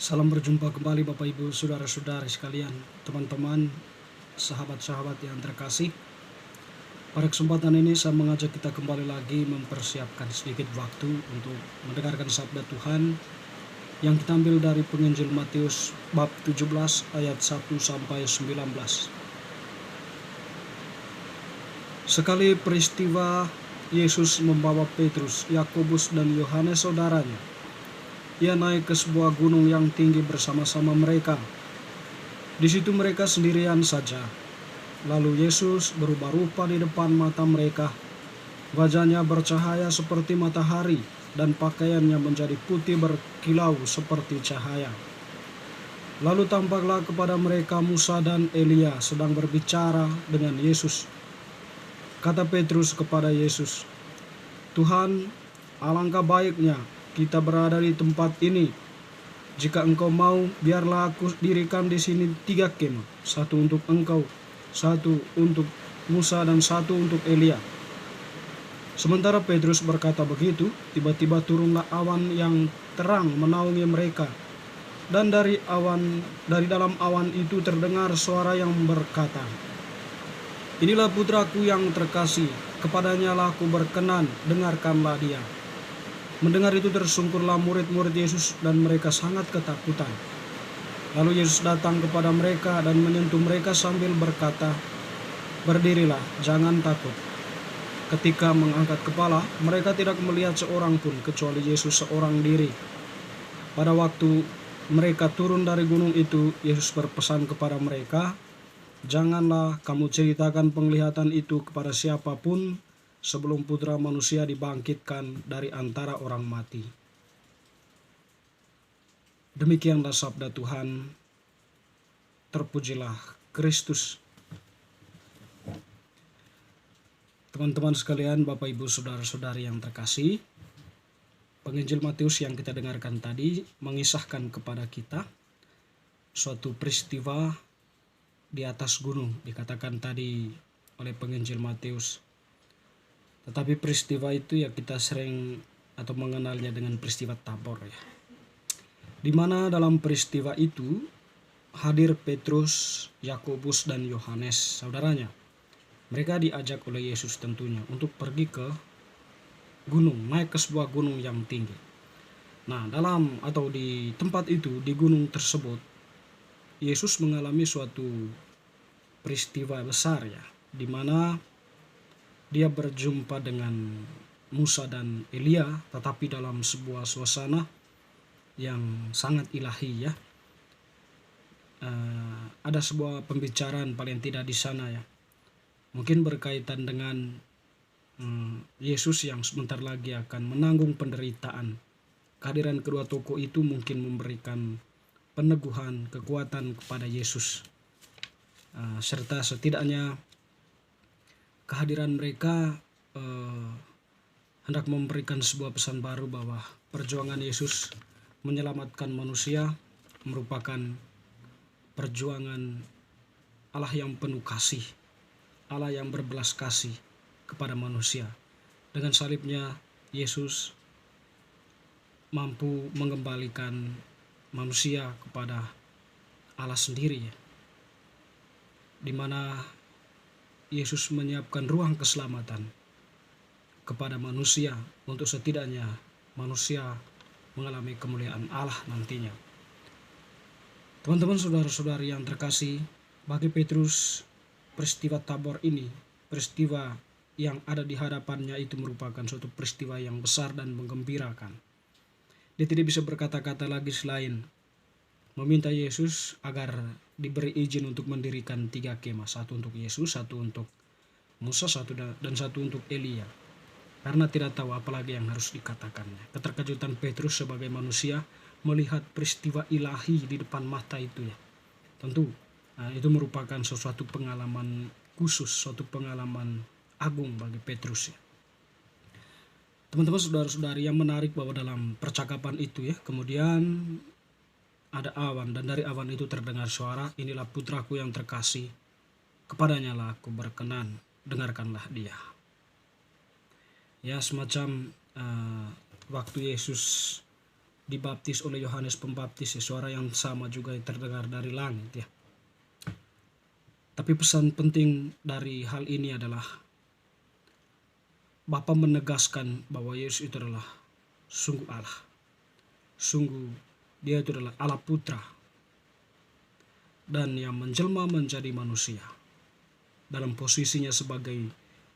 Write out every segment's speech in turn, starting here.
Salam berjumpa kembali Bapak Ibu Saudara-saudari sekalian, teman-teman, sahabat-sahabat yang terkasih. Pada kesempatan ini saya mengajak kita kembali lagi mempersiapkan sedikit waktu untuk mendengarkan sabda Tuhan yang kita ambil dari Penginjil Matius bab 17 ayat 1 sampai 19. Sekali peristiwa Yesus membawa Petrus, Yakobus dan Yohanes saudaranya. Ia naik ke sebuah gunung yang tinggi bersama-sama mereka. Di situ mereka sendirian saja. Lalu Yesus berubah rupa di depan mata mereka. Wajahnya bercahaya seperti matahari dan pakaiannya menjadi putih berkilau seperti cahaya. Lalu tampaklah kepada mereka Musa dan Elia sedang berbicara dengan Yesus. Kata Petrus kepada Yesus, "Tuhan, alangkah baiknya kita berada di tempat ini. Jika engkau mau, biarlah aku dirikan di sini 3 kemah, satu untuk engkau, satu untuk Musa dan satu untuk Elia." Sementara Petrus berkata begitu, tiba-tiba turunlah awan yang terang menaungi mereka. Dan dari dalam awan itu terdengar suara yang berkata, "Inilah putraku yang terkasih, kepadanya lah aku berkenan, dengarkanlah dia." Mendengar itu tersungkurlah murid-murid Yesus dan mereka sangat ketakutan. Lalu Yesus datang kepada mereka dan menyentuh mereka sambil berkata, "Berdirilah, jangan takut." Ketika mengangkat kepala, mereka tidak melihat seorang pun kecuali Yesus seorang diri. Pada waktu mereka turun dari gunung itu, Yesus berpesan kepada mereka, "Janganlah kamu ceritakan penglihatan itu kepada siapapun sebelum Putra Manusia dibangkitkan dari antara orang mati." Demikianlah sabda Tuhan. Terpujilah Kristus. Teman-teman sekalian, Bapak Ibu Saudara-saudari yang terkasih, Penginjil Matius yang kita dengarkan tadi mengisahkan kepada kita suatu peristiwa di atas gunung, dikatakan tadi oleh Penginjil Matius. Tetapi peristiwa itu ya kita sering atau mengenalnya dengan peristiwa Tabor ya. Di mana dalam peristiwa itu hadir Petrus, Yakobus dan Yohanes saudaranya. Mereka diajak oleh Yesus tentunya untuk pergi ke gunung, naik ke sebuah gunung yang tinggi. Nah, di tempat itu, di gunung tersebut, Yesus mengalami suatu peristiwa besar ya, di mana dia berjumpa dengan Musa dan Elia, tetapi dalam sebuah suasana yang sangat ilahi ya. Ada sebuah pembicaraan paling tidak di sana ya, mungkin berkaitan dengan Yesus yang sebentar lagi akan menanggung penderitaan. Kehadiran kedua tokoh itu mungkin memberikan peneguhan, kekuatan kepada Yesus, serta setidaknya kehadiran mereka hendak memberikan sebuah pesan baru bahwa perjuangan Yesus menyelamatkan manusia merupakan perjuangan Allah yang penuh kasih, Allah yang berbelas kasih kepada manusia. Dengan salibnya, Yesus mampu mengembalikan manusia kepada Allah sendiri, di mana Yesus menyiapkan ruang keselamatan kepada manusia untuk setidaknya manusia mengalami kemuliaan Allah nantinya. Teman-teman, saudara-saudari yang terkasih, bagi Petrus peristiwa Tabor ini, peristiwa yang ada di hadapannya itu merupakan suatu peristiwa yang besar dan menggembirakan. Dia tidak bisa berkata-kata lagi selain meminta Yesus agar diberi izin untuk mendirikan 3 kemah, satu untuk Yesus, satu untuk Musa, dan satu untuk Elia, karena tidak tahu apalagi yang harus dikatakannya. Keterkejutan Petrus sebagai manusia melihat peristiwa ilahi di depan mata itu ya, tentu itu merupakan sesuatu pengalaman khusus, suatu pengalaman agung bagi Petrus ya. Teman-teman, saudara-saudari, yang menarik bahwa dalam percakapan itu ya, kemudian ada awan, dan dari awan itu terdengar suara, "Inilah putraku yang terkasih, kepadanya lah aku berkenan, dengarkanlah dia." Ya, semacam waktu Yesus dibaptis oleh Yohanes Pembaptis, ya, suara yang sama juga yang terdengar dari langit, ya. Tapi pesan penting dari hal ini adalah Bapa menegaskan bahwa Yesus itu adalah sungguh Allah. Sungguh dia itu adalah Allah Putra, dan yang menjelma menjadi manusia. Dalam posisinya sebagai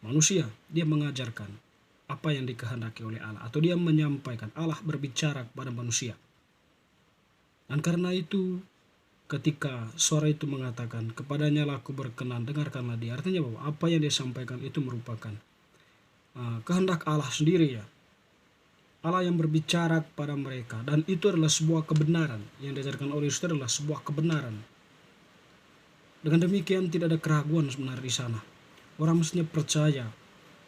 manusia, dia mengajarkan apa yang dikehendaki oleh Allah, atau dia menyampaikan, Allah berbicara kepada manusia. Dan karena itu ketika suara itu mengatakan, kepadanya lah aku berkenan, dengarkanlah dia, artinya bahwa apa yang dia sampaikan itu merupakan kehendak Allah sendiri, ya. Allah yang berbicara kepada mereka, dan itu adalah sebuah kebenaran yang diajarkan oleh Yesus, adalah sebuah kebenaran. Dengan demikian tidak ada keraguan sebenarnya di sana. Orang mestinya percaya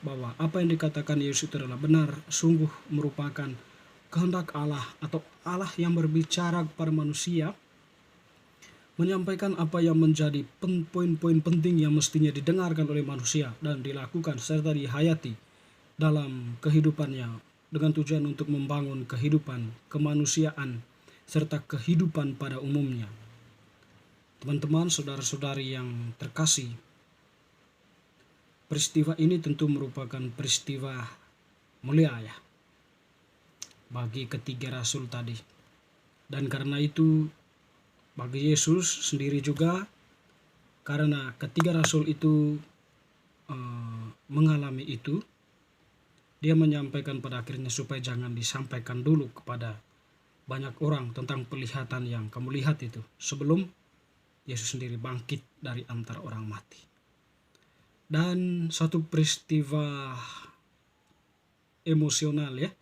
bahwa apa yang dikatakan Yesus itu adalah benar, sungguh merupakan kehendak Allah, atau Allah yang berbicara kepada manusia, menyampaikan apa yang menjadi poin-poin penting yang mestinya didengarkan oleh manusia dan dilakukan serta dihayati dalam kehidupannya, dengan tujuan untuk membangun kehidupan kemanusiaan serta kehidupan pada umumnya. Teman-teman, saudara-saudari yang terkasih, peristiwa ini tentu merupakan peristiwa mulia, ya, bagi ketiga rasul tadi. Dan karena itu bagi Yesus sendiri juga, karena ketiga rasul itu mengalami itu, dia menyampaikan pada akhirnya supaya jangan disampaikan dulu kepada banyak orang tentang pelihatan yang kamu lihat itu, sebelum Yesus sendiri bangkit dari antara orang mati. Dan satu peristiwa emosional, ya,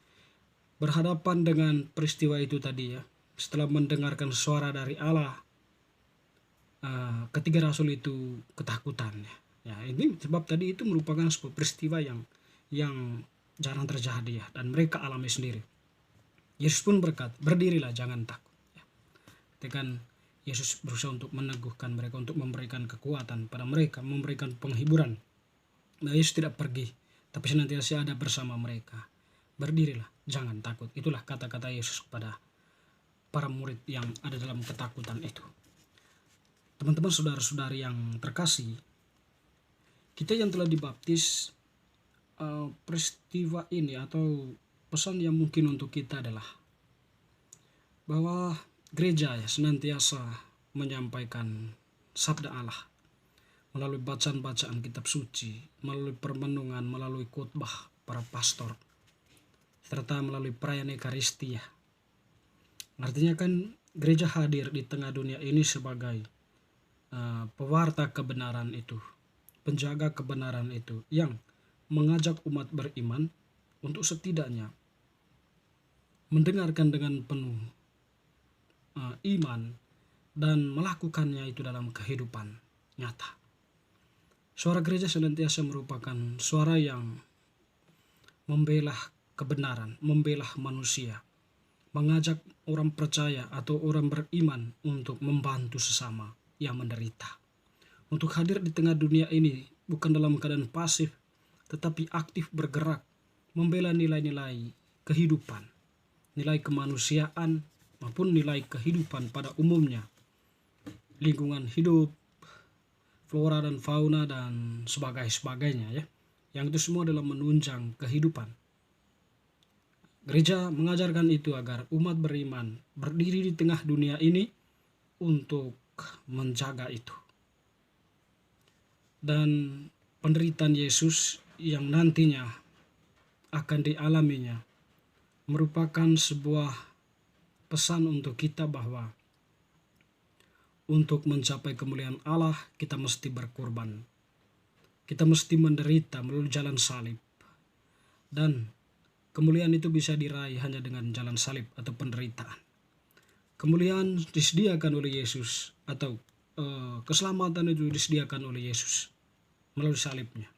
berhadapan dengan peristiwa itu tadi, ya. Setelah mendengarkan suara dari Allah, ketiga rasul itu ketakutan, ya. Ya, ini sebab tadi itu merupakan sebuah peristiwa yang jarang terjadi, ya, dan mereka alami sendiri. Yesus pun berkata, berdirilah, jangan takut, ya. Ketika Yesus berusaha untuk meneguhkan mereka, untuk memberikan kekuatan pada mereka, memberikan penghiburan. Nah, Yesus tidak pergi, tapi senantiasa ada bersama mereka. Berdirilah, jangan takut. Itulah kata-kata Yesus kepada para murid yang ada dalam ketakutan itu. Teman-teman, saudara-saudari yang terkasih, kita yang telah dibaptis, peristiwa ini atau pesan yang mungkin untuk kita adalah bahwa gereja, ya, senantiasa menyampaikan sabda Allah melalui bacaan-bacaan kitab suci, melalui permenungan, melalui khotbah para pastor, serta melalui perayaan Ekaristia. Artinya kan gereja hadir di tengah dunia ini sebagai pewarta kebenaran itu, penjaga kebenaran itu, yang mengajak umat beriman untuk setidaknya mendengarkan dengan penuh iman dan melakukannya itu dalam kehidupan nyata. Suara gereja senantiasa merupakan suara yang membela kebenaran, membela manusia, mengajak orang percaya atau orang beriman untuk membantu sesama yang menderita, untuk hadir di tengah dunia ini bukan dalam keadaan pasif, tetapi aktif bergerak, membela nilai-nilai kehidupan, nilai kemanusiaan, maupun nilai kehidupan pada umumnya, lingkungan hidup, flora dan fauna, dan sebagainya, ya. Yang itu semua adalah menunjang kehidupan. Gereja mengajarkan itu agar umat beriman berdiri di tengah dunia ini untuk menjaga itu. Dan penderitaan Yesus yang nantinya akan dialaminya merupakan sebuah pesan untuk kita bahwa untuk mencapai kemuliaan Allah kita mesti berkorban. Kita mesti menderita melalui jalan salib. Dan kemuliaan itu bisa diraih hanya dengan jalan salib atau penderitaan. Kemuliaan disediakan oleh Yesus, atau keselamatan itu disediakan oleh Yesus melalui salibnya.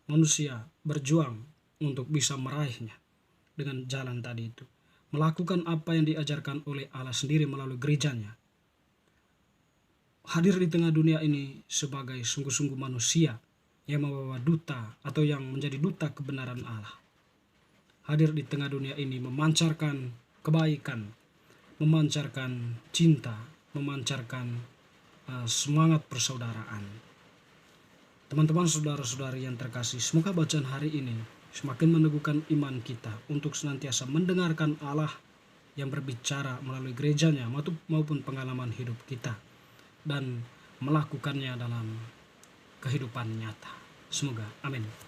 Manusia berjuang untuk bisa meraihnya dengan jalan tadi itu, melakukan apa yang diajarkan oleh Allah sendiri melalui gerejanya. Hadir di tengah dunia ini sebagai sungguh-sungguh manusia yang membawa duta atau yang menjadi duta kebenaran Allah. Hadir di tengah dunia ini memancarkan kebaikan, memancarkan cinta, memancarkan semangat persaudaraan. Teman-teman, saudara-saudari yang terkasih, semoga bacaan hari ini semakin meneguhkan iman kita untuk senantiasa mendengarkan Allah yang berbicara melalui gerejanya maupun pengalaman hidup kita, dan melakukannya dalam kehidupan nyata. Semoga, amin.